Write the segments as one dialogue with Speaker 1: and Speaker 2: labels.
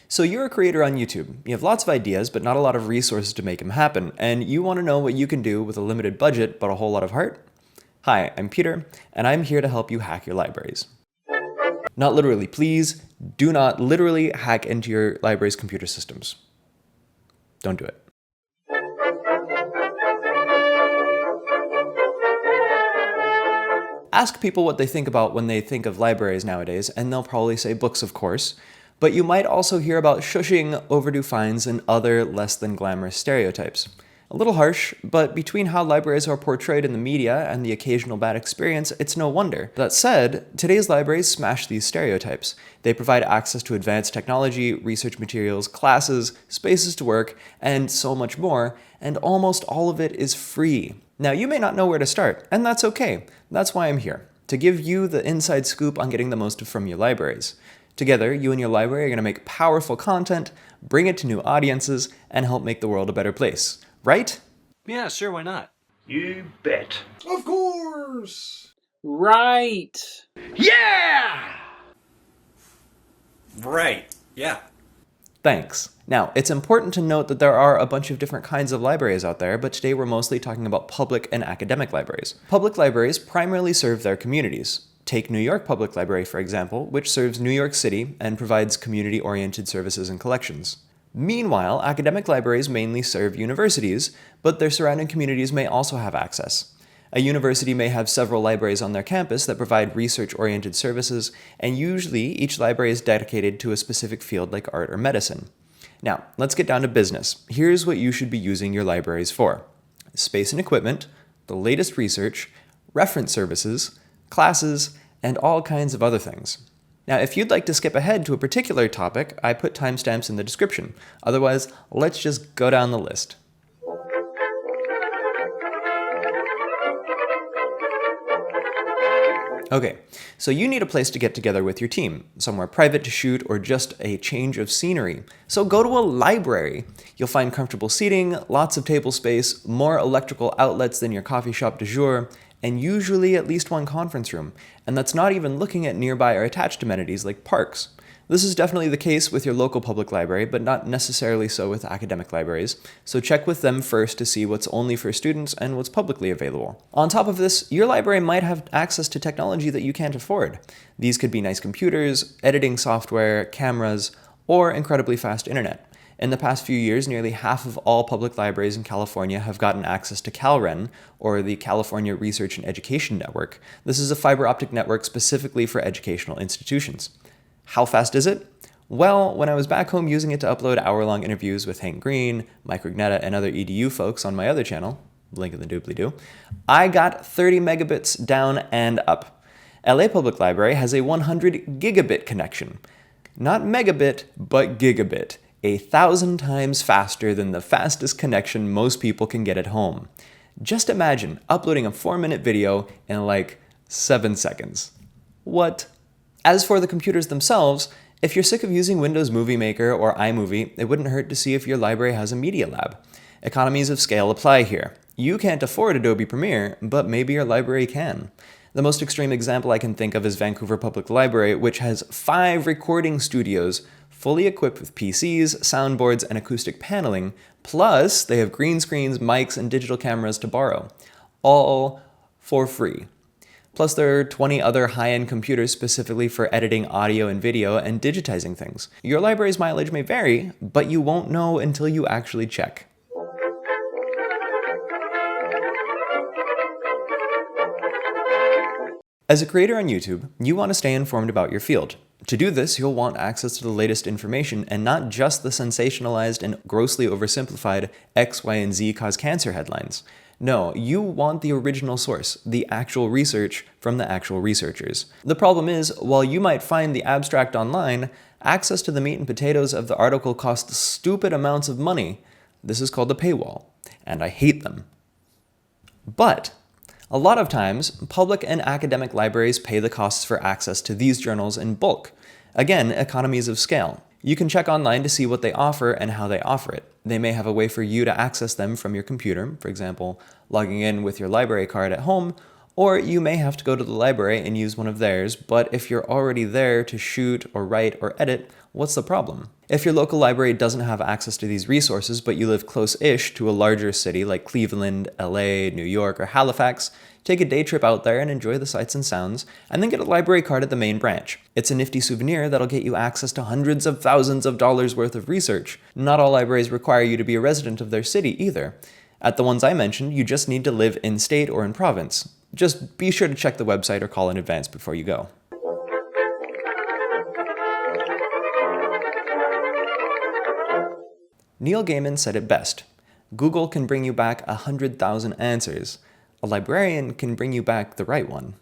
Speaker 1: So you're a creator on YouTube. You have lots of ideas, but not a lot of resources to make them happen, and you want to know what you can do with a limited budget, but a whole lot of heart? Hi, I'm Peter, and I'm here to help you hack your libraries. Not literally, please do not literally hack into your library's computer systems. Don't do it. Ask people what they think about when they think of libraries nowadays, and they'll probably say books, of course. But you might also hear about shushing, overdue fines, and other less than glamorous stereotypes. A little harsh, but between how libraries are portrayed in the media and the occasional bad experience, it's no wonder. That said, today's libraries smash these stereotypes. They provide access to advanced technology, research materials, classes, spaces to work, and so much more, and almost all of it is free. Now, you may not know where to start, and that's okay. That's why I'm here, to give you the inside scoop on getting the most from your libraries. Together, you and your library are going to make powerful content, bring it to new audiences, and help make the world a better place. Right?
Speaker 2: Yeah, sure, why not?
Speaker 3: You bet.
Speaker 4: Of course!
Speaker 5: Right!
Speaker 3: Yeah!
Speaker 2: Right, yeah.
Speaker 1: Thanks. Now, it's important to note that there are a bunch of different kinds of libraries out there, but today we're mostly talking about public and academic libraries. Public libraries primarily serve their communities. Take New York Public Library, for example, which serves New York City and provides community-oriented services and collections. Meanwhile, academic libraries mainly serve universities, but their surrounding communities may also have access. A university may have several libraries on their campus that provide research-oriented services, and usually each library is dedicated to a specific field like art or medicine. Now, let's get down to business. Here's what you should be using your libraries for: space and equipment, the latest research, reference services, classes, and all kinds of other things. Now, if you'd like to skip ahead to a particular topic, I put timestamps in the description. Otherwise, let's just go down the list. Okay, so you need a place to get together with your team, somewhere private to shoot or just a change of scenery. So go to a library. You'll find comfortable seating, lots of table space, more electrical outlets than your coffee shop du jour, and usually at least one conference room. And that's not even looking at nearby or attached amenities like parks. This is definitely the case with your local public library, but not necessarily so with academic libraries, so check with them first to see what's only for students and what's publicly available. On top of this, your library might have access to technology that you can't afford. These could be nice computers, editing software, cameras, or incredibly fast internet. In the past few years, nearly half of all public libraries in California have gotten access to CalREN, or the California Research and Education Network. This is a fiber optic network specifically for educational institutions. How fast is it? Well, when I was back home using it to upload hour-long interviews with Hank Green, Mike Rugnetta, and other EDU folks on my other channel, link in the doobly-doo, I got 30 megabits down and up. LA Public Library has a 100 gigabit connection. Not megabit, but gigabit. 1,000 times faster than the fastest connection most people can get at home. Just imagine uploading a 4-minute video in like 7 seconds. What? As for the computers themselves, if you're sick of using Windows Movie Maker or iMovie, it wouldn't hurt to see if your library has a media lab. Economies of scale apply here. You can't afford Adobe Premiere, but maybe your library can. The most extreme example I can think of is Vancouver Public Library, which has 5 recording studios fully equipped with PCs, soundboards, and acoustic paneling, plus they have green screens, mics, and digital cameras to borrow. All for free. Plus there are 20 other high-end computers specifically for editing audio and video and digitizing things. Your library's mileage may vary, but you won't know until you actually check. As a creator on YouTube, you want to stay informed about your field. To do this, you'll want access to the latest information and not just the sensationalized and grossly oversimplified X, Y, and Z cause cancer headlines. No, you want the original source, the actual research from the actual researchers. The problem is, while you might find the abstract online, access to the meat and potatoes of the article costs stupid amounts of money. This is called a paywall, and I hate them. But a lot of times, public and academic libraries pay the costs for access to these journals in bulk. Again, economies of scale. You can check online to see what they offer and how they offer it. They may have a way for you to access them from your computer, for example, logging in with your library card at home, Or you may have to go to the library and use one of theirs, but if you're already there to shoot or write or edit, what's the problem? If your local library doesn't have access to these resources, but you live close-ish to a larger city like Cleveland, LA, New York, or Halifax, take a day trip out there and enjoy the sights and sounds, and then get a library card at the main branch. It's a nifty souvenir that'll get you access to hundreds of thousands of dollars worth of research. Not all libraries require you to be a resident of their city either. At the ones I mentioned, you just need to live in state or in province. Just be sure to check the website or call in advance before you go. Neil Gaiman said it best. Google can bring you back 100,000 answers. A librarian can bring you back the right one.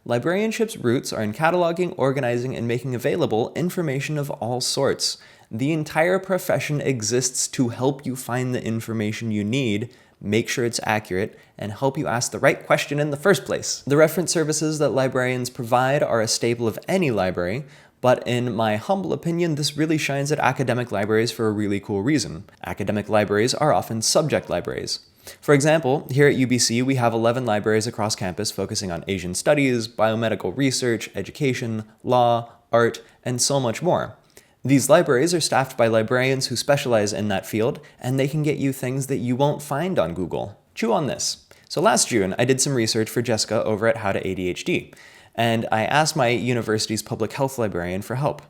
Speaker 1: Librarianship's roots are in cataloging, organizing, and making available information of all sorts. The entire profession exists to help you find the information you need, make sure it's accurate, and help you ask the right question in the first place. The reference services that librarians provide are a staple of any library, but in my humble opinion, this really shines at academic libraries for a really cool reason. Academic libraries are often subject libraries. For example, here at UBC, we have 11 libraries across campus focusing on Asian studies, biomedical research, education, law, art, and so much more. These libraries are staffed by librarians who specialize in that field, and they can get you things that you won't find on Google. Chew on this. So last June, I did some research for Jessica over at How to ADHD, and I asked my university's public health librarian for help.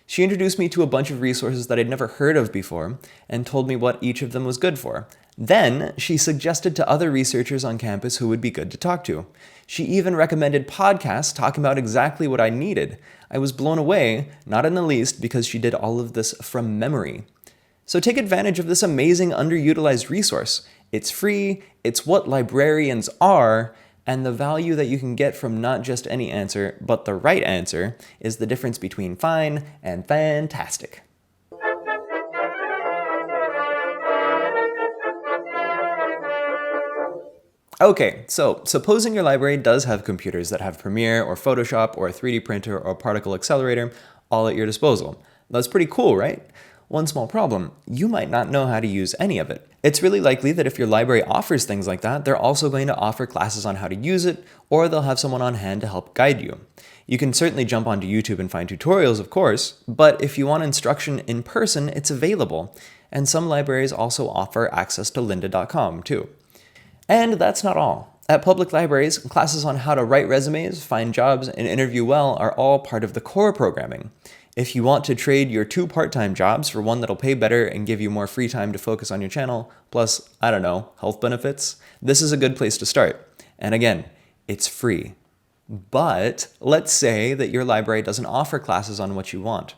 Speaker 1: She introduced me to a bunch of resources that I'd never heard of before, and told me what each of them was good for. Then, she suggested to other researchers on campus who would be good to talk to. She even recommended podcasts talking about exactly what I needed. I was blown away, not in the least, because she did all of this from memory. So take advantage of this amazing underutilized resource. It's free, it's what librarians are, and the value that you can get from not just any answer, but the right answer, is the difference between fine and fantastic. Okay, so supposing your library does have computers that have Premiere or Photoshop or a 3D printer or particle accelerator all at your disposal. That's pretty cool, right? One small problem, you might not know how to use any of it. It's really likely that if your library offers things like that, they're also going to offer classes on how to use it, or they'll have someone on hand to help guide you. You can certainly jump onto YouTube and find tutorials, of course, but if you want instruction in person, it's available. And some libraries also offer access to lynda.com too. And that's not all. At public libraries, classes on how to write resumes, find jobs, and interview well are all part of the core programming. If you want to trade your 2 part-time jobs for one that'll pay better and give you more free time to focus on your channel, plus, I don't know, health benefits, this is a good place to start. And again, it's free. But let's say that your library doesn't offer classes on what you want.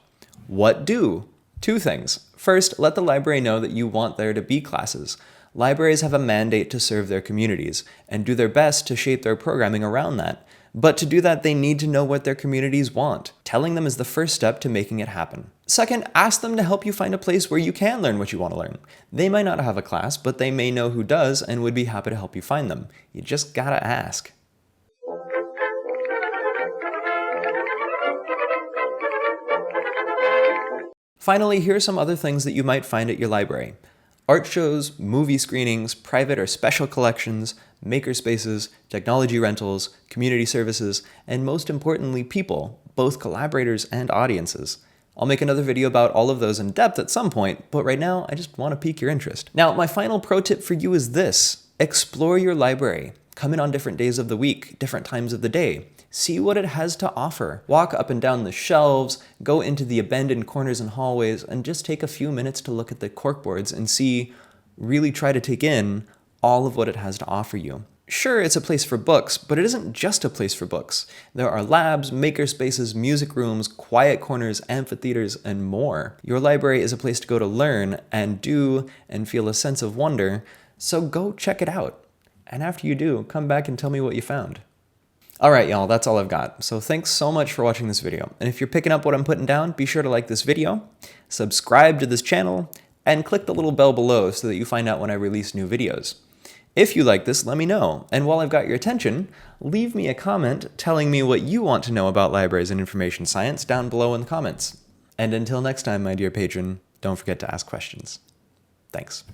Speaker 1: What do? 2 things. First, let the library know that you want there to be classes. Libraries have a mandate to serve their communities and do their best to shape their programming around that. But to do that, they need to know what their communities want. Telling them is the first step to making it happen. Second, ask them to help you find a place where you can learn what you want to learn. They might not have a class, but they may know who does and would be happy to help you find them. You just gotta ask. Finally, here are some other things that you might find at your library. Art shows, movie screenings, private or special collections, makerspaces, technology rentals, community services, and most importantly, people, both collaborators and audiences. I'll make another video about all of those in depth at some point, but right now I just want to pique your interest. Now, my final pro tip for you is this. Explore your library. Come in on different days of the week, different times of the day. See what it has to offer. Walk up and down the shelves, go into the abandoned corners and hallways, and just take a few minutes to look at the corkboards and really try to take in all of what it has to offer you. Sure, it's a place for books, but it isn't just a place for books. There are labs, makerspaces, music rooms, quiet corners, amphitheaters, and more. Your library is a place to go to learn and do and feel a sense of wonder, so go check it out. And after you do, come back and tell me what you found. Alright y'all, that's all I've got. So thanks so much for watching this video. And if you're picking up what I'm putting down, be sure to like this video, subscribe to this channel, and click the little bell below so that you find out when I release new videos. If you like this, let me know. And while I've got your attention, leave me a comment telling me what you want to know about libraries and information science down below in the comments. And until next time, my dear patron, don't forget to ask questions. Thanks.